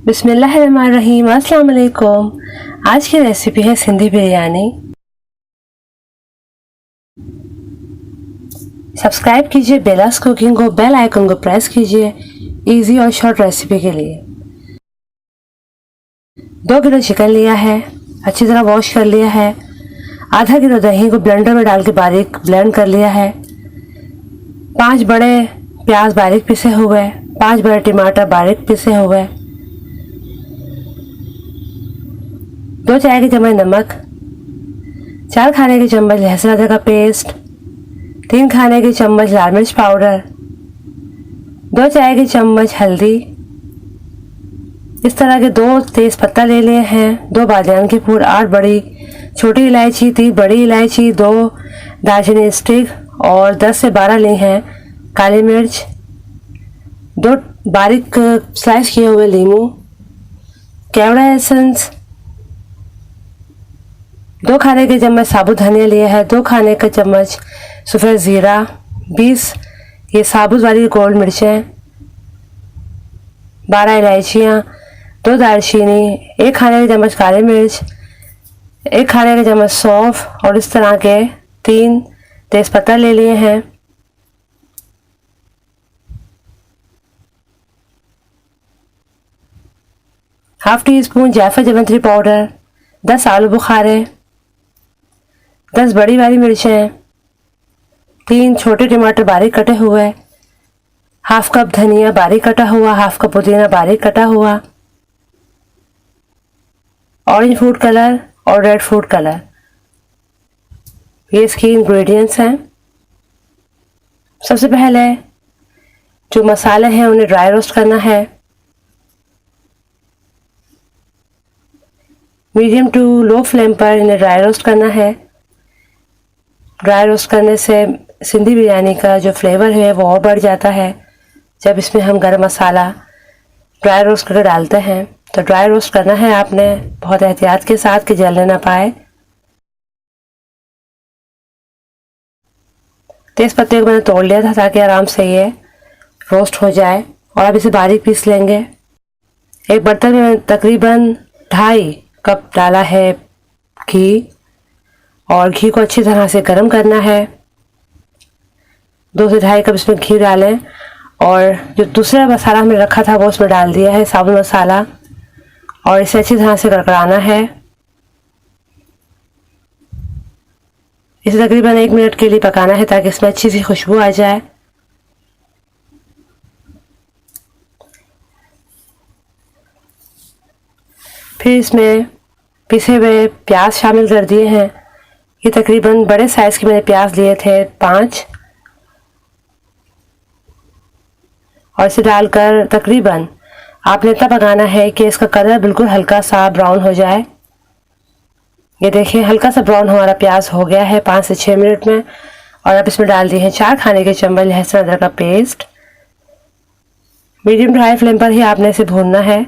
बिस्मिल्लाहिर्रहमानिर्रहीम। अस्सलाम वालेकुम। आज की रेसिपी है सिंधी बिरयानी। सब्सक्राइब कीजिए बेलास कुकिंग को, बेल आइकन को प्रेस कीजिए इजी और शॉर्ट रेसिपी के लिए। 2 किलो चिकन लिया है, अच्छी तरह वॉश कर लिया है। आधा किलो दही को ब्लेंडर में डाल के बारीक ब्लेंड कर लिया है। 5 बड़े प्याज बारीक पिसे हुए, 5 बड़े टमाटर बारीक पिसे हुए, 2 चाय के चम्मच नमक, 4 खाने के चम्मच लहसुन अदरक का पेस्ट, 3 खाने के चम्मच लाल मिर्च पाउडर, 2 चाय के चम्मच हल्दी। इस तरह के 2 तेज पत्ता ले लिए हैं, 2 बादियान की फूल, 8 बड़ी छोटी इलायची, 3 बड़ी इलायची, 2 दालचीनी स्टिक और 10 से 12 ली हैं काली मिर्च, 2 बारीक स्लाइस किए हुए लीमू, केवड़ा एसेंस, 2 खाने के चम्मच साबुत धनिया लिया है, 2 खाने का चम्मच सफ़ेद ज़ीरा, 20 ये साबुत वाली गोल मिर्चें, 12 इलायचियाँ, 2 दालचीनी, 1 खाने का चम्मच काली मिर्च, 1 खाने का चम्मच सौंफ और इस तरह के 3 तेज़पत्ता ले लिए हैं। हाफ टी स्पून जायफल जावित्री पाउडर, 10 आलू बुखारे, 10 बड़ी वाली मिर्चें, 3 छोटे टमाटर बारीक कटे हुए, हाफ कप धनिया बारीक कटा हुआ, हाफ कप पुदीना बारीक कटा हुआ, ऑरेंज फूड कलर और रेड फूड कलर, ये इसकी इंग्रेडिएंट्स हैं। सबसे पहले जो मसाले हैं उन्हें ड्राई रोस्ट करना है। मीडियम टू लो फ्लेम पर इन्हें ड्राई रोस्ट करना है। ड्राई रोस्ट करने से सिंधी बिरयानी का जो फ्लेवर है वो और बढ़ जाता है। जब इसमें हम गरम मसाला ड्राई रोस्ट करके डालते हैं तो ड्राई रोस्ट करना है आपने बहुत एहतियात के साथ कि जलने ना पाए। तेज पत्ते को मैंने तोड़ लिया था ताकि आराम से ये रोस्ट हो जाए और अब इसे बारीक पीस लेंगे। एक बर्तन में तकरीबन 2.5 कप डाला है घी और घी को अच्छी तरह से गर्म करना है। 2 से 2.5 कप इसमें घी डालें और जो दूसरा मसाला हमने रखा था वो उसमें डाल दिया है, साबुत मसाला, और इसे अच्छी तरह से कड़कड़ाना है। इसे तकरीबन 1 मिनट के लिए पकाना है ताकि इसमें अच्छी सी खुशबू आ जाए। फिर इसमें पिसे हुए प्याज शामिल कर दिए हैं। ये तकरीबन बड़े साइज़ के मैंने प्याज लिए थे 5, और इसे डालकर तकरीबन आपने इतना पकाना है कि इसका कलर बिल्कुल हल्का सा ब्राउन हो जाए। ये देखिए हल्का सा ब्राउन हमारा प्याज हो गया है 5 से 6 मिनट में। और अब इसमें डाल दिए हैं 4 खाने के चम्मच लहसुन अदरक का paste. Medium to high flame पर ही आपने इसे भूनना है।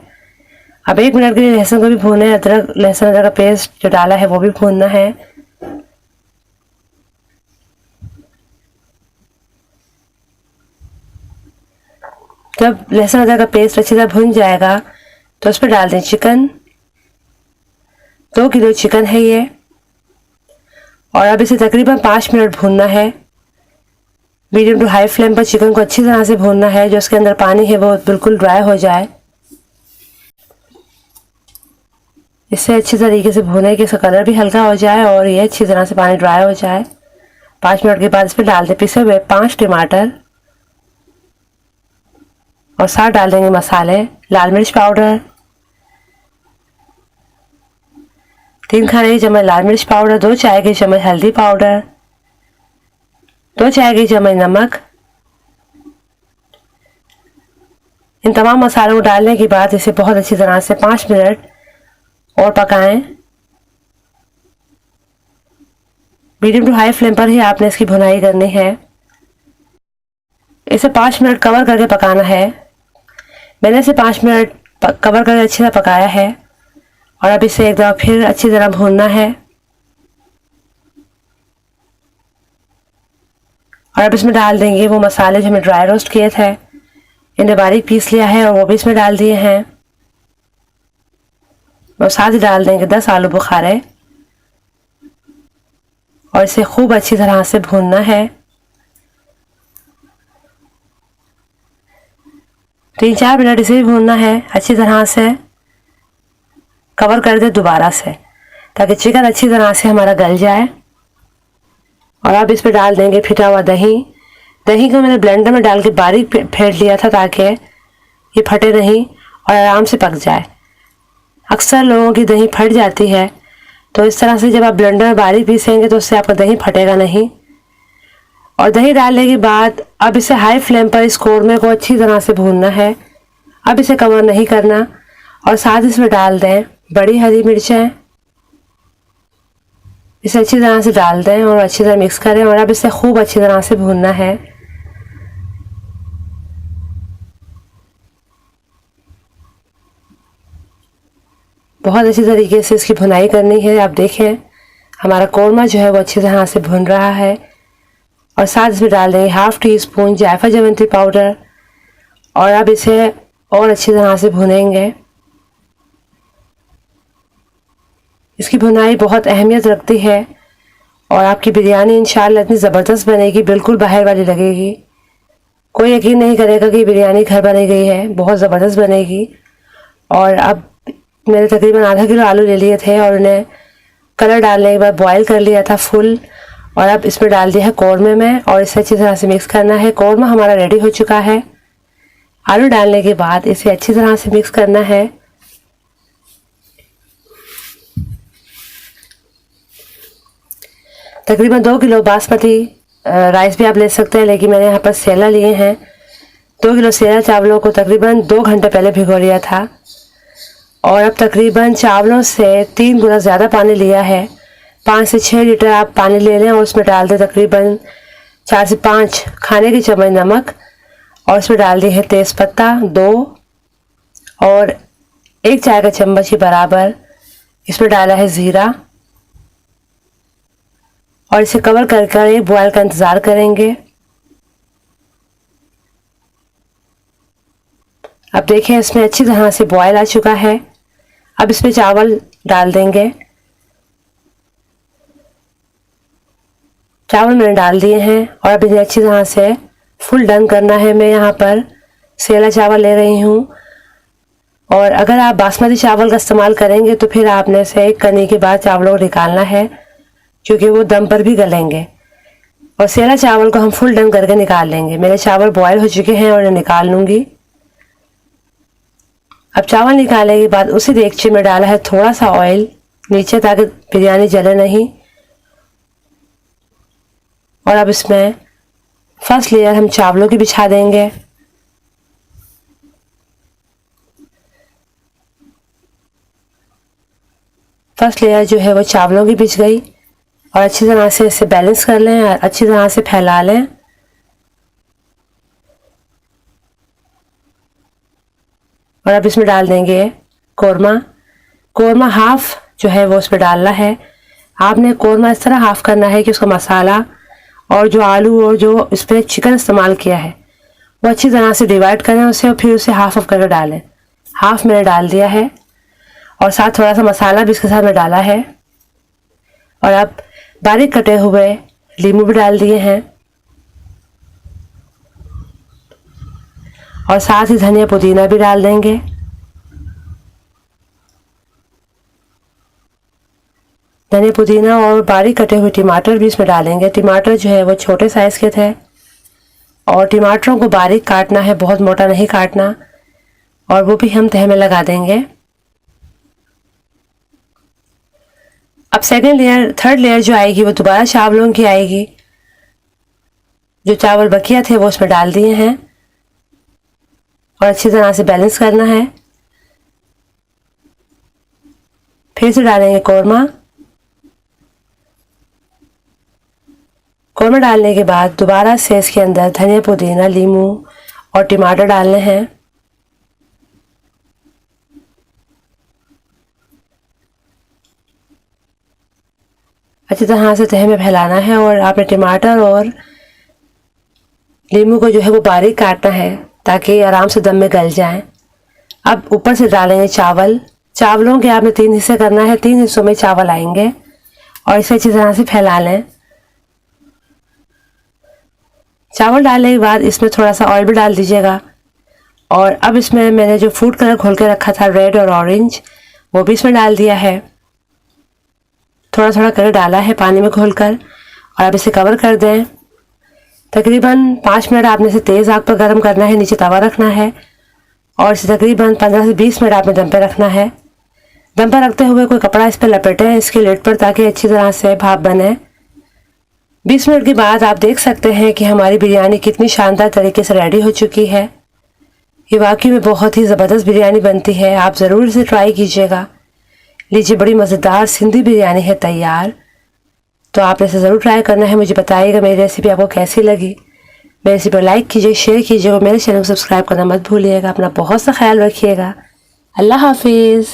अब 1 मिनट के लिए लहसुन को भी भूने, लहसुन अदरक का पेस्ट जो डाला है वो भी भूनना है। जब लहसुन अदरक का पेस्ट अच्छी तरह भुन जाएगा तो उस पर डाल दें चिकन। 2 किलो चिकन है ये, और अब इसे तकरीबन 5 मिनट भूनना है। मीडियम टू हाई फ्लेम पर चिकन को अच्छी तरह से भूनना है, जो उसके अंदर पानी है वो बिल्कुल ड्राई हो जाए। इससे अच्छी तरीके से भूने कि इसका कलर भी हल्का हो जाए और ये अच्छी तरह से पानी ड्राई हो जाए। 5 मिनट के बाद इस पर डाल दें पिसे हुए 5 टमाटर और साथ डाल देंगे मसाले, लाल मिर्च पाउडर, 3 खाने के चम्मच लाल मिर्च पाउडर, 2 चाय के चम्मच हल्दी पाउडर, 2 चाय के चम्मच नमक। इन तमाम मसालों को डालने के बाद इसे बहुत अच्छी तरह से 5 मिनट और पकाएं। मीडियम टू हाई फ्लेम पर ही आपने इसकी भुनाई करनी है। इसे 5 मिनट कवर करके पकाना है। मैंने इसे 5 मिनट कवर करके अच्छी तरह पकाया है और अब इसे एक दफ़ा फिर अच्छी तरह भूनना है। और अब इसमें डाल देंगे वो मसाले जो हमने ड्राई रोस्ट किए थे, इन्हें बारीक पीस लिया है और वो भी इसमें डाल दिए हैं। और साथ ही डाल देंगे 10 आलू बुखारे और इसे खूब अच्छी तरह से भूनना है। 3-4 मिनट इसे भी भूनना है अच्छी तरह से। कवर कर दे दोबारा से ताकि चिकन अच्छी तरह से हमारा गल जाए। और अब इस पर डाल देंगे फिटा हुआ दही। दही को मैंने ब्लेंडर में डाल के बारीक फेंट लिया था ताकि ये फटे नहीं और आराम से पक जाए। अक्सर लोगों की दही फट जाती है, तो इस तरह से जब आप ब्लेंडर में बारीक पीसेंगे तो उससे आपका दही फटेगा नहीं। और दही डालने के बाद अब इसे हाई फ्लेम पर इस कोरमे को अच्छी तरह से भूनना है। अब इसे कवर नहीं करना और साथ इसमें डाल दें बड़ी हरी मिर्चें। इसे अच्छी तरह से डाल दें और अच्छी तरह मिक्स करें और अब इसे खूब अच्छी तरह से भूनना है। बहुत अच्छी तरीके से इसकी भुनाई करनी है। आप देखें हमारा कोरमा जो है वो अच्छी तरह से भुन रहा है। और साथ इसमें डाल देंगे 1/2 टीस्पून जायफल जावित्री पाउडर और अब इसे और अच्छी तरह से भुनेंगे। इसकी भुनाई बहुत अहमियत रखती है और आपकी बिरयानी इंशाल्लाह इतनी ज़बरदस्त बनेगी, बिल्कुल बाहर वाली लगेगी। कोई यकीन नहीं करेगा कि बिरयानी घर बनी गई है, बहुत ज़बरदस्त बनेगी। और अब मैंने तकरीबन आधा किलो आलू ले लिए थे और उन्हें कलर डालने के बाद बॉईल कर लिया था फुल। और अब इसमें डाल दिया है कौरमे में और इसे अच्छी तरह से मिक्स करना है। कौरमा हमारा रेडी हो चुका है। आलू डालने के बाद इसे अच्छी तरह से मिक्स करना है। तकरीबन 2 किलो बासमती राइस भी आप ले सकते हैं, लेकिन मैंने यहाँ पर सेला लिए हैं। 2 किलो सेला चावलों को तकरीबन 2 घंटे पहले भिगो लिया था और अब तकरीबन चावलों से 3 गुना ज़्यादा पानी लिया है। 5 से 6 लीटर आप पानी ले लें और उसमें डाल दें तकरीबन 4 से 5 खाने की चम्मच नमक और उसमें डाल दी है तेज़पत्ता 2 और 1 चाय का चम्मच के बराबर इसमें डाला है ज़ीरा और इसे कवर कर एक बॉयल का इंतज़ार करेंगे। अब देखें इसमें अच्छी तरह से बॉयल आ चुका है। अब इसमें चावल डाल देंगे। चावल मैंने डाल दिए हैं और अब इन्हें अच्छी तरह से फुल डन करना है। मैं यहाँ पर सेला चावल ले रही हूँ और अगर आप बासमती चावल का इस्तेमाल करेंगे तो फिर आपने से 1 करने के बाद चावलों को निकालना है, क्योंकि वो दम पर भी गलेंगे। और सेला चावल को हम फुल डन करके निकाल लेंगे। मेरे चावल बॉयल हो चुके हैं और इन्हें निकाल लूँगी। अब चावल निकालने के बाद उसी देगचे में डाला है थोड़ा सा ऑयल नीचे ताकि बिरयानी जले नहीं। और अब इसमें फर्स्ट लेयर हम चावलों की बिछा देंगे। फर्स्ट लेयर जो है वो चावलों की बिछ गई और अच्छी तरह से इसे बैलेंस कर लें, अच्छी तरह से फैला लें। और अब इसमें डाल देंगे कोरमा। कोरमा हाफ जो है वो उसमें डालना है। आपने कोरमा इस तरह हाफ करना है कि उसका मसाला और जो आलू और जो इस पर चिकन इस्तेमाल किया है वो अच्छी तरह से डिवाइड करें उसे और फिर उसे हाफ करके डालें। हाफ मैंने डाल दिया है और साथ थोड़ा सा मसाला भी इसके साथ में डाला है। और अब बारीक कटे हुए नींबू भी डाल दिए हैं और साथ ही धनिया पुदीना भी डाल देंगे। धनिया पुदीना और बारीक कटे हुए टमाटर भी इसमें डालेंगे। टमाटर जो है वो छोटे साइज़ के थे और टमाटरों को बारीक काटना है, बहुत मोटा नहीं काटना। और वो भी हम तह में लगा देंगे। अब सेकंड लेयर, थर्ड लेयर जो आएगी वो दोबारा चावलों की आएगी। जो चावल बकिया थे वो उसमें डाल दिए हैं और अच्छी तरह से बैलेंस करना है। फिर से डालेंगे कोरमा। कोरमा डालने के बाद दोबारा से इसके अंदर धनिया पुदीना, नींबू और टमाटर डालने हैं। अच्छी तरह से तह में फैलाना है और आपने टमाटर और नींबू को जो है वो बारीक काटना है ताकि आराम से दम में गल जाए। अब ऊपर से डालेंगे चावल। चावलों के आपने 3 हिस्से करना है, 3 हिस्सों में चावल आएंगे और इसे अच्छी तरह से फैला लें। चावल डालने के बाद इसमें थोड़ा सा ऑयल भी डाल दीजिएगा और अब इसमें मैंने जो फूड कलर घोल के रखा था रेड और ऑरेंज, वो भी इसमें डाल दिया है। थोड़ा थोड़ा करके डाला है पानी में घोलकर और अब इसे कवर कर दें। तकरीबन 5 मिनट आपने इसे तेज़ आग पर गर्म करना है, नीचे तवा रखना है और इसे तकरीबन 15 से 20 मिनट आपने दम पर रखना है। दम पर रखते हुए कोई कपड़ा इस पर लपेटें इसके लिड पर, ताकि अच्छी तरह से भाप बने। 20 मिनट के बाद आप देख सकते हैं कि हमारी बिरयानी कितनी शानदार तरीके से रेडी हो चुकी है। ये वाकई में बहुत ही ज़बरदस्त बिरयानी बनती है, आप ज़रूर इसे ट्राई कीजिएगा। लीजिए, बड़ी मज़ेदार सिंधी बिरयानी है तैयार। तो आपने इसे ज़रूर ट्राई करना है। मुझे बताइएगा मेरी रेसिपी आपको कैसी लगी। मेरी रेसिपी को लाइक कीजिए, शेयर कीजिए और मेरे चैनल को सब्सक्राइब करना मत भूलिएगा। अपना बहुत सा ख्याल रखिएगा। अल्लाह हाफिज़।